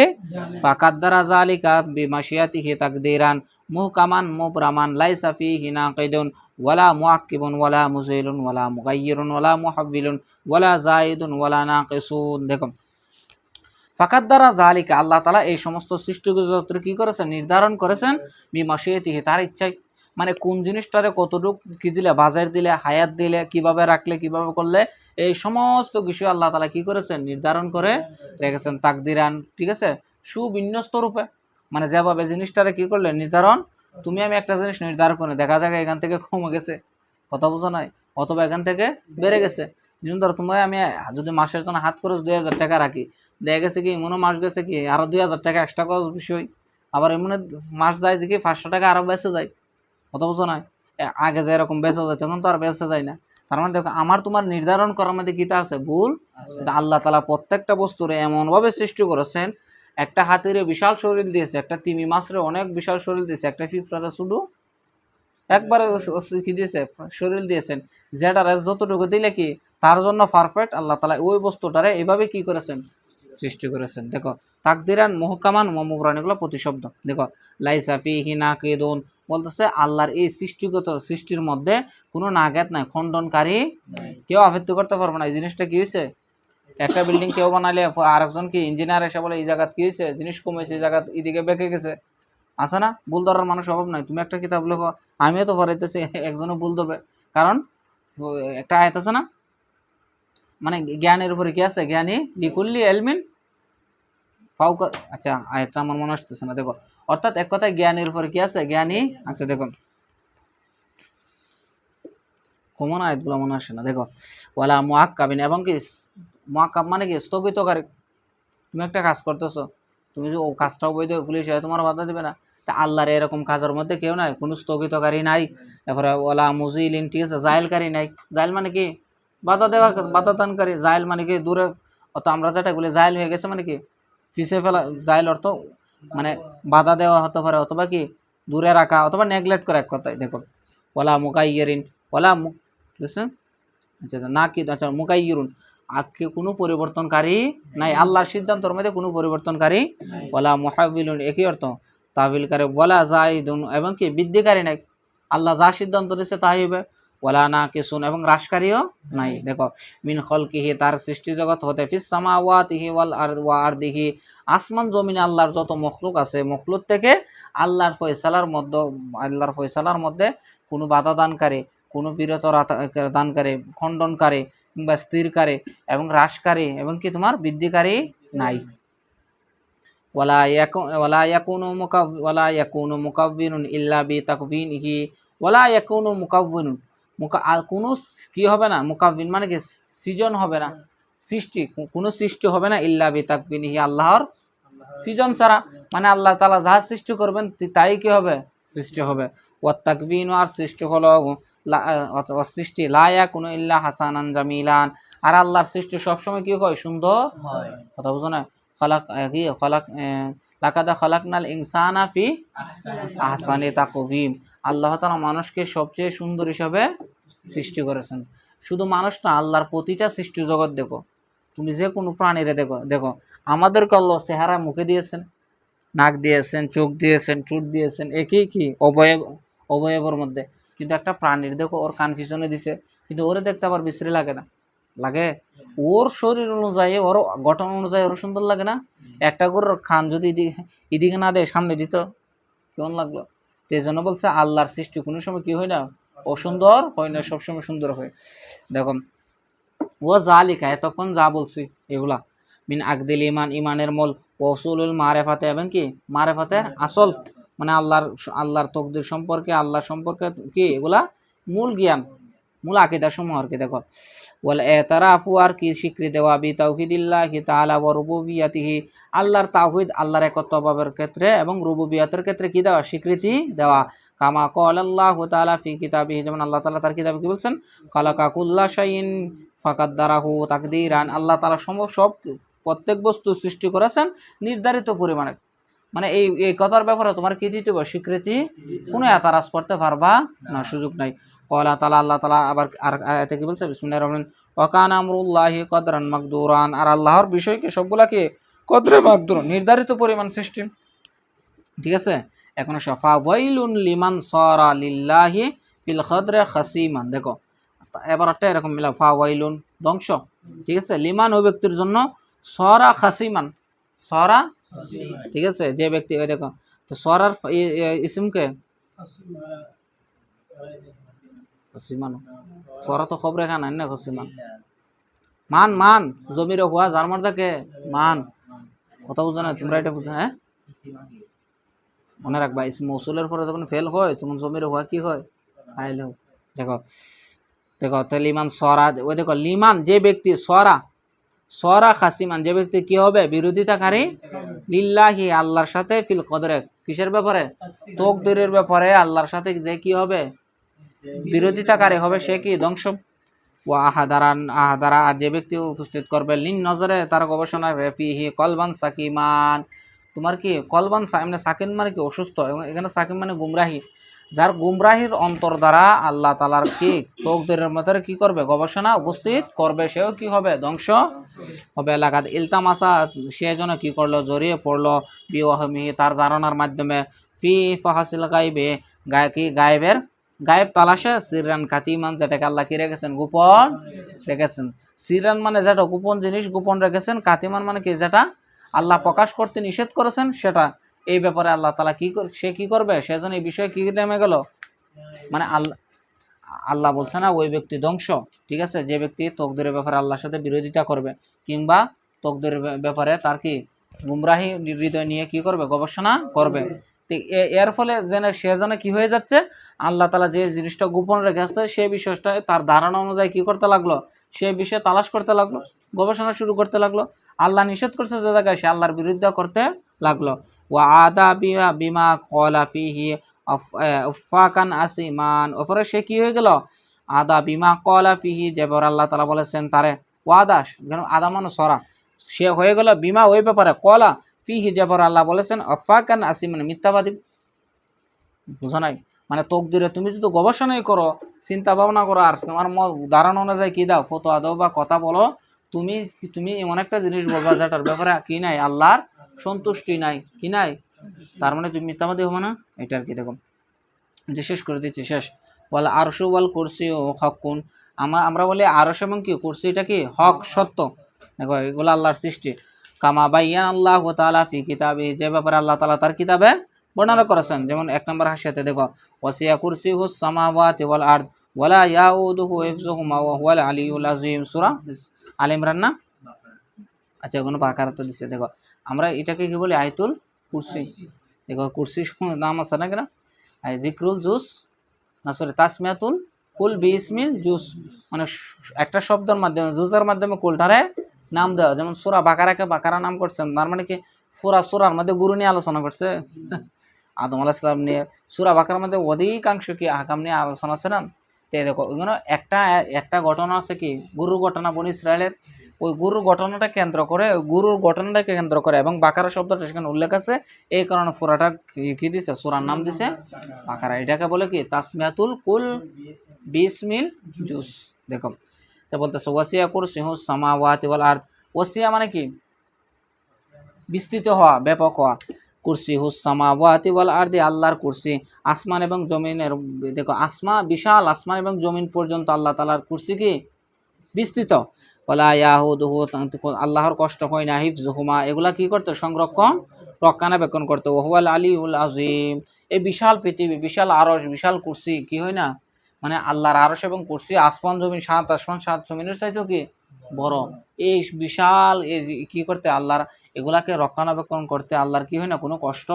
ফাকাদ্দারা যালিকা বিমাশিয়াতিহি তাকদিরান মুহকামান মুবরামান লাইসা ফিহি নাকিদুন ওয়ালা মুআক্কিবুন ওয়ালা মুযিলুন ওয়ালা মুগায়্যিরুন ওয়ালা মুহাব্বিলুন ওয়ালা যায়িদুন ওয়ালা নাকিসুন। দেখো ফাকাদ্দারা যালিকা আল্লাহ তাআলা এই সমস্ত সৃষ্টি জগতের কি করেছেন, নির্ধারণ করেছেন বিমাশিয়াতিহি তার ইচ্ছায়। মানে কোন জিনিসটারে কতটুক কি দিলে, বাজার দিলে, হায়াত দিলে, কিভাবে রাখলে, কিভাবে করলে, এই সমস্ত বিষয় আল্লাহ তাআলা কি করেছেন, নির্ধারণ করে রেখেছেন তাকদিরান, ঠিক আছে, সুবিন্যস্ত রূপে। মানে যেভাবে জিনিসটারে কি করলে নির্ধারণ, তুমি আমি একটা জিনিস নির্ধারণ করে দেখা যায় এখান থেকে কমে গেছে, কথা বোঝা নাই, অথবা এখান থেকে বেড়ে গেছে। যেমন ধরো তোমার আমি যদি মাসের জন্য হাত খরচ 2000 টাকা রাখি, দেখা গেছে কি মনে মাস গেছে কি আরো 2000 টাকা এক্সট্রা খরচ বিষয়, আবার এমনি মাস যায় দেখি 500 টাকা আরো বেঁচে যায়, কথা বোঝো না। আগে যে এরকম বেঁচে যায় তখন তো আর বেঁচে যায় না। তার মানে দেখো আমার তোমার নির্ধারণ করার মধ্যে কিটা আছে, ভুল। আল্লাহ তাআলা প্রত্যেকটা বস্তুর এমন ভাবে সৃষ্টি করেছেন, একটা হাতিরে বিশাল শরীর দিয়েছে, একটা তিমি মাছের অনেক বিশাল শরীর দিয়েছে, একটা পিঁপড়ারে শুধু একবারে কি দিয়েছে, শরীর দিয়েছেন, যেটা যতটুকু দিলে কি তার জন্য পারফেক্ট। আল্লাহ তাআলা ওই বস্তুটারে এইভাবে কি করেছেন, সৃষ্টি করেছেন। দেখো তাকদিরান মুহকামান ওয়া মুবরান এগুলো প্রতিশব্দ। দেখো লাইসা ফিহি নাকিদুন বলতেছে আল্লাহর এই সৃষ্টিগত সৃষ্টির মধ্যে কোনো নাগাত নাই, খণ্ডনকারী কেউ আবৃত্তি করতে পারবে না। এই জিনিসটা কি হয়েছে, একটা বিল্ডিং কেউ বানালে আরেকজন কি ইঞ্জিনিয়ার এসে বলে এই জায়গাত কি হয়েছে, জিনিস কমেছে, এই জায়গা এদিকে বেঁকে গেছে, আছে না? ভুল ধরার মানুষ অভাব নাই। তুমি একটা কিতাব লেখো, আমিও তো পড়াইতেছি, একজনও ভুল ধরবে, কারণ একটা আয়াত আছে না, মানে জ্ঞানের উপরে কি আছে, জ্ঞানী লিকুল্লি এলমিন ফাউকা। আচ্ছা আয়াতটা আমার মনে আসতেছে না। দেখো অর্থাৎ এক কথায় জ্ঞানের উপরে কি আছে, জ্ঞানী আছে। দেখুন কমন আয়াতগুলো মনে আসে না। দেখো ওয়ালা মুআক্কাবিন, এবং কি মুআক্কাব মানে কি স্থগিতকারী। তুমি একটা কাজ করতেছো, তুমি যে ও কাজটাও বৈধ, পুলিশ তোমার বাধা দেবে না। তা আল্লাহর এরকম কাজের মধ্যে কেউ নাই, কোনো স্থগিতকারী নাই। তারপরে ওয়ালা মুজিলিন, ঠিক আছে, জাইলকারী নাই। জাইল মানে কি বাধা দেওয়া, বাধা দানকারী। জাইল মানে কি দূরে, অত আমরা যেটা বলি জাইল হয়ে গেছে মানে কি পিছিয়ে ফেলা। জাইল অর্থ মানে বাধা দেওয়া হতে পারে, অথবা কি দূরে রাখা, অথবা নেগলেক্ট করা, এক কথায়। দেখো ওয়ালা মুকাইয়িরিন, ওয়ালা ঠিক আছে, আচ্ছা না কি, আচ্ছা মুকাইয়িরুন আজকে কোনো পরিবর্তনকারী নাই, আল্লাহর সিদ্ধান্তের মধ্যে কোনো পরিবর্তনকারী। ওয়ালা মুহাব্বিলুন একই অর্থ, তাবিলকারী, ওয়ালা জাইদুন এবং কি বৃদ্ধিকারী নাই, আল্লাহ যা সিদ্ধান্ত দিয়েছে তাই হবে, ওয়ালা না কিসুন এবং হ্রাসকারীও নাই। দেখো মিন খলকিহি তার সৃষ্টি জগৎ হতে, ফিস সামাওয়াতিহি ওয়াল আরদিহি আসমান জমিনে আল্লাহর যত মখলুক আছে, মখলুক থেকে আল্লাহর ফয়সালার মধ্যে কোনো বাধা দানকারী, কোনো বিরত দানকারী, খণ্ডনকারী কিংবা স্থিরকারী এবং হ্রাসকারী এবং কি তোমার বৃদ্ধিকারী নাই। ওয়ালা ইয়াকুনু মুকাవ్বিনুন ইল্লা বিতাকভিনিহি, ওয়ালা ইয়াকুনু মুকাవ్বিনুন কোনো কি হবে না, মুকাব্বিন মানে কি সৃজন হবে না, সৃষ্টি কোনো সৃষ্টি হবে না, ইল্লা বিতাকভিনিহি আল্লাহর সৃজন ছাড়া, মানে আল্লাহ তাআলা যা সৃষ্টি করবেন তাই কি হবে, সৃষ্টি হবে। ওয়াত তাকভিনু আর সৃষ্টি হলো সৃষ্টি, লা ইয়াকুনু ইল্লা হাসানান জামিলান আর আল্লাহর সৃষ্টি সবসময় কি হয়, সুন্দর হয়। কথা বুঝো না, লাকাদ খালাকনাল ইনসানা ফি আহসানি তাকওয়িম, আল্লাহ তাআলা মানুষকে সবচেয়ে সুন্দর হিসাবে সৃষ্টি করেছেন। শুধু মানুষ না, আল্লাহর প্রতিটা সৃষ্টি জগৎ দেখো, তুমি যে কোনো প্রাণীরে দেখো আমাদেরকে আল্লাহ চেহারা মুখে দিয়েছেন, নাক দিয়েছেন, চোখ দিয়েছেন, ঠোঁট দিয়েছেন, একই কি অবয়বের মধ্যে, কিন্তু একটা প্রাণীর দেখো ওর কান পিছনে দিছে, কিন্তু ওরে দেখতে আবার বিশ্রী লাগে না, লাগে? ওর শরীর অনুযায়ী, ওর গঠন অনুযায়ী ওর সুন্দর লাগে না? একটা গরুর খান যদি এদিকে না দেয়, সামনে দিত, কেমন লাগলো? তো এই জন্য বলছে আল্লাহর সৃষ্টি কোনো সময় কি হয় না, অসুন্দর হয় না, সবসময় সুন্দর হয়। দেখো ও জালিকা এতক্ষণ যা বলছি এগুলা, মিন আকদিল ইমান ইমানের মূল, ওসুলুল মারেফাতে এবং কি মারেফাতের আসল, মানে আল্লাহর তকদির সম্পর্কে, আল্লাহ সম্পর্কে কি এগুলা মূল জ্ঞান, মূল আকীদা সমূহ আর কি। দেখো ওয়াল ইতারাফু আর কি স্বীকৃতি দেওয়া, বি তাওহীদিল্লাহি তাআলা ওয়া রুবুবিয়াতিহি আল্লাহর তাওহীদ, আল্লাহর একত্বভাবের ক্ষেত্রে এবং রুবুবিয়াতের ক্ষেত্রে কি দেওয়া, স্বীকৃতি দেওয়া। কামা ক্বালাল্লাহু তাআলা ফি কিতাবিহি, যেমন আল্লাহ তাআলা তার কিতাবে কি বলছেন, খালাকা কুল্লা শাইইন ফাকাদ্দারাহু তাকদীরান, আল্লাহ তাআলা সব প্রত্যেক বস্তু সৃষ্টি করেছেন নির্ধারিত পরিমাণে, মানে এই কথার ব্যাপারে তোমার কি দিতে হবে, স্বীকৃতি, কোনো এতারাজ করতে পারবা না, সুযোগ নাই। ক্বালা তাআলা, আল্লাহ তাআলা আবার আর আয়াতে কি বলছে, বিসমিল্লাহির রহমানির রহিম, ওয়া কানা আমরুল্লাহি কদরান মাকদুরান, আর আল্লাহর বিষয় কি সবগুলা কি কদরে মাকদুর, নির্ধারিত পরিমাণ সৃষ্টি, ঠিক আছে। এখন শাফা ওয়াইলুন লিমান সারা লিল্লাহি ফিল খদরে খাসিমান, দেখো এবার একটা এরকম মিলা, ফা ওয়াইলুন ধ্বংস, ঠিক আছে, লিমান ওই ব্যক্তির জন্য, সরা খাসিমান সরা, ঠিক আছে, যে ব্যক্তি, ওই দেখো তো সরার ইসমকে খাসিমান, সরা তো খবর এখানে না, খাসিমান মান জমির হুয়া যার মর্যাকে মান, কথা বুঝো না তোমরা, এটা বুঝো, হ্যাঁ মনে রাখবা, ইসম মৌসুলের পরে যখন ফেল হয় তখন জমির হুয়া কি হয়, ফাইল হয়। দেখো তো লিমান সরা, ওই দেখো লিমান যে ব্যক্তি, সরা খাসিমান যে ব্যক্তি কি হবে, বিরোধিতাকারী, লিল্লাহি আল্লাহর সাথে, ফিল কদরে কিসের ব্যাপারে, তাকদীরের ব্যাপারে আল্লাহর সাথে যে কি হবে, বিরোধিতাকারী হবে, সে কি ধ্বংস। ওয়া আহাদারা আর যে ব্যক্তি উপস্থিত করবে, লিন নজরে তার গবেষণা, রেফিহি কলবান সাকিমান, তোমার কি কলবান মানে সাকিন মানে কি অসুস্থ, এবং এখানে সাকিন মানে গুমরাহি, যার গুমরাহির অন্তর দ্বারা আল্লাহ তাআলার কি তাকদীরের মধ্যে কি করবে, গবেষণা উপস্থিত করবে, সেও কি হবে, ধ্বংস হবে। লাগাত ইলতামাসা, সে যেন কি করলো, জড়িয়ে পড়লো, বিওয়াহমি তার ধারণার মাধ্যমে, ফি ফাহাসিল গায়বে গায়েব তালাশে, সিররান কাতিমান যেটাকে আল্লাহ কি রেখেছেন, গোপন রেখেছেন। সিররান মানে যেটা গোপন জিনিস গোপন রেখেছেন, কাতিমান মানে কি যেটা আল্লাহ প্রকাশ করতে নিষেধ করেছেন সেটা, এই ব্যাপারে আল্লাহ তাআলা সে কি করবে, সেজন্য এই বিষয়ে কি নেমে গেল, মানে আল্লাহ বলছে না ওই ব্যক্তি ধ্বংস, ঠিক আছে, যে ব্যক্তি তাকদীরের ব্যাপারে আল্লাহর সাথে বিরোধিতা করবে, কিংবা তাকদীরের ব্যাপারে তার কি গুমরাহি হৃদয় নিয়ে কি করবে, গবেষণা করবে। এর ফলে যেন সে যেন কি হয়ে যাচ্ছে, আল্লাহ তাআলা যে জিনিসটা গোপন রেখেছে সেই বিষয়টা তার ধারণা অনুযায়ী কি করতে লাগলো, সে বিষয়ে তালাশ করতে লাগলো, গবেষণা শুরু করতে লাগলো, আল্লাহ নিষেধ করছে যে জায়গায় সে আল্লাহর বিরুদ্ধে করতে লাগলো। ওয়া আদা বিমা ক্বালা ফিহি উফাকান আসিমান, ওপরে সে কি হয়ে গেল, আদা বিমা ক্বালা ফিহি, যেবার আল্লাহ তাআলা বলেছেন তারে, ওয়াদাস আদা মানে সরা, সে হয়ে গেল বিমা ওই ব্যাপারে, ক্বালা ফিহি যেবার আল্লাহ বলেছেন, আফাকান আসিমান মিথ্যাবাদী, বুঝো নাই, মানে তাকদীরে তুমি যদি গবেষণাই করো, চিন্তা ভাবনা করো, আর তোমার ধারণা অনুযায়ী কি দাও, ফতোয়া দাও বা কথা বলো, তুমি এমন একটা জিনিস বলবা যেটার ব্যাপারে কি নাই, আল্লাহর সন্তুষ্টি নাই, কি নাই, তার মানে তুমি মিথ্যাবাদী হবে না, এটা আর কি। দেখো যে শেষ করে দিচ্ছি, শেষ। বলে আরশু ওয়াল কুরসি ও হকুন, আমরা বলি আরশ এবং কি কুরসি এটা কি হক, সত্য। দেখো এগুলো আল্লাহর সৃষ্টি। কামা বাইয়ান আল্লাহু তাআলা ফি কিতাবি, যে ব্যাপারে আল্লাহ তাআলা তার কিতাবে বর্ণনা করেছেন। যেমন 1 নম্বর হাসিয়াতে দেখো ওয়াসিয়া কুরসিহুস সামাওয়াতি ওয়াল আরদ ওয়ালা ইয়াউদুহু হিফযুহুমা ওয়া হুয়াল আলিয়্যুল আযীম, সূরা আলে ইমরান না? আচ্ছা এগুলো বাকারাতে দিচ্ছে। দেখো আমরা এটাকে কি বলি, আয়াতুল কুরসি। দেখো কুরসি নাম আছে না কেনা, জিক্রুল জুস না, সরি তাসমিয়াতুল কুল বিসমিল জুস, মানে একটা শব্দের মাধ্যমে, জুজের মাধ্যমে কুলটারে নাম দেওয়া। যেমন সূরা বাকারাকে বাকারা নাম করছেন, তার মানে কি সূরা সূরার মধ্যে গুরু নিয়ে আলোচনা করছে, আদম আলাইহিস সালাম নিয়ে। সূরা বাকারার মধ্যে অধিকাংশ কি আহকাম নিয়ে আলোচনা আছে না। তে দেখো ওইগুলো একটা ঘটনা আছে কি গুরুর ঘটনা, বনি ইসরায়েলের। ওই গুরুর ঘটনাটা কেন্দ্র করে, গুরুর ঘটনাটাকে কেন্দ্র করে এবং বাকারা শব্দটা সেখানে উল্লেখ আছে, এই কারণে পুরাটা কি দিছে, সূরার নাম দিছে বাকারা। এটাকে বলে কি তাসমিয়াতুল কুল বিসমিল জুস। দেখো তো বলতেছে ওয়াসিয়া কুরসিহুস সামাওয়াতি ওয়াল আরদ, ওয়াসিয়া মানে কি বিস্তৃত হওয়া, ব্যাপক হওয়া। কুরসিহুস সামাওয়াতি ওয়াল আরদি, আল্লাহর কুরসি আসমান এবং জমিনের। দেখো বিশাল আসমান এবং জমিন পর্যন্ত আল্লাহ তাআলার কুরসি কি বিস্তৃত। ওয়ালা ইয়াহুদুহু, আল্লাহর কষ্ট হয় না, হিফযুহুমা, এগুলা কি করতে সংরক্ষণ রক্ষণাবেক্ষণ করতে। ওয়া হুয়াল আলিয়্যুল আযীম, এই বিশাল পৃথিবী, বিশাল আরশ, বিশাল কুরসি কি হয় না, মানে আল্লাহর আরশ এবং কুরসি আসমান জমিন, 7 আসমান 7 জমিনের চাইতেও কি বড়। এই বিশাল এই কি করতে আল্লাহর, এগুলাকে রক্ষণাবেক্ষণ করতে আল্লাহর কি হয় না, কোনো কষ্ট